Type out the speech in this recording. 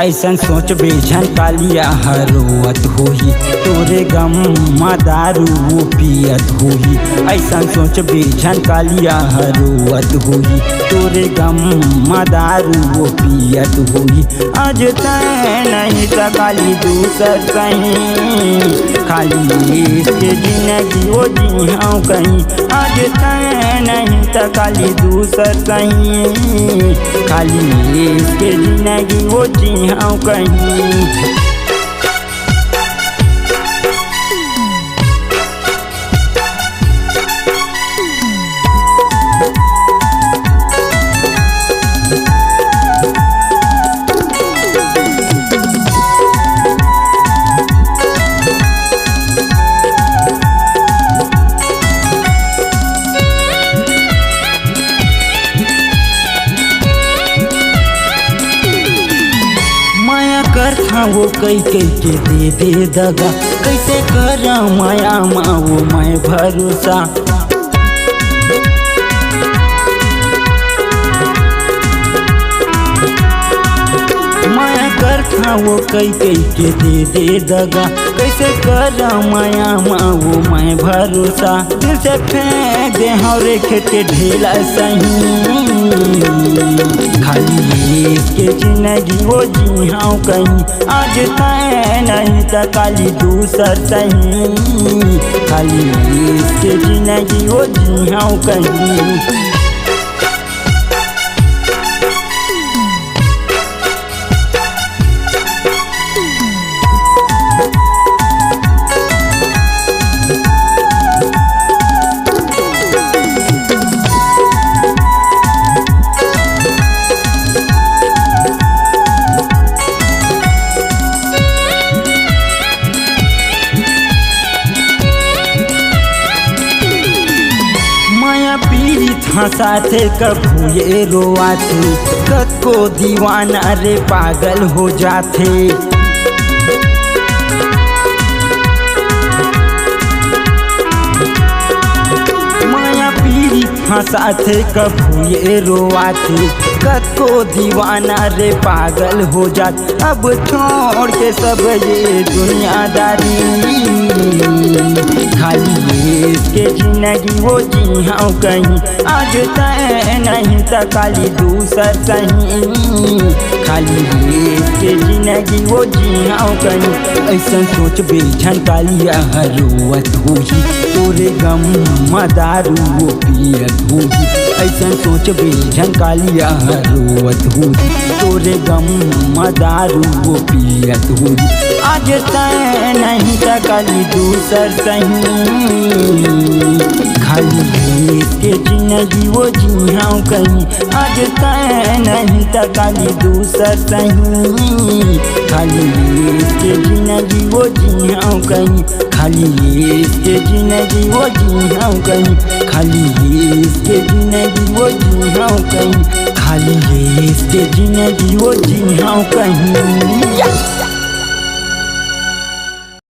ऐसन सोच बेझन कालिया हरोवत होही, तोरे गम दारू वो पियत होही। ऐसन सोच बेझन कालिया हरोवत होही, तोरे गम दारू वो पियत होही। आज तय नहीं त काली दूसर कहीं, खाली इसके जिंदगी वो जी हाँ कहीं। आज तय नहीं त काली दूसर कहीं, खाली इसके जिंदगी वो जी हाँ कहीं। था वो कई कई के दे दगा, कैसे करा माया माँ वो मैं भरोसा। माया कर था वो कई कई के दे दगा, कैसे करा माया माँ वो मैं भरोसा। दिल से फेंक दे हरे खेत के ढेला सही, खाली इसके जिंदगी वो जी हाँ कहीं। आज तय नहीं त काली दूसर सही, खाली इसके जिंदगी वो जी हाँ कहीं। साथे कभू ये रोआथे, कद को दीवाना रे पागल हो जाथे। माया पीरी साथे कभू ये रोआथे, कद को दीवाना रे पागल हो जात। अब छोड़ के सब ये दुनियादारी, खाली इसके जिंदगी वो जी हाँ कहीं। आज तय नहीं त काली दूसर कहीं, खाली इसके जिंदगी वो जी हाँ कहीं। ऐसा सोच बेझन कालिया हरोवत होही, तोरे गम दारू वो पियत होही। ऐसा सोच बेझन कालिया हरोवत होही, तोरे गम दारू वो पियत होही। आज तय नहीं त काली दूसर सही, खाली इसके जिंदगी वो जी हाँ कहीं। आज तय नहीं त काली दूसर सही, खाली इसके जिंदगी वो जी हाँ कहीं। खाली इसके जिंदगी वो जी हाँ कहीं, खाली इसके जिंदगी वो जी हाँ कहीं, खाली इसके जिंदगी वो जी हाँ कहीं।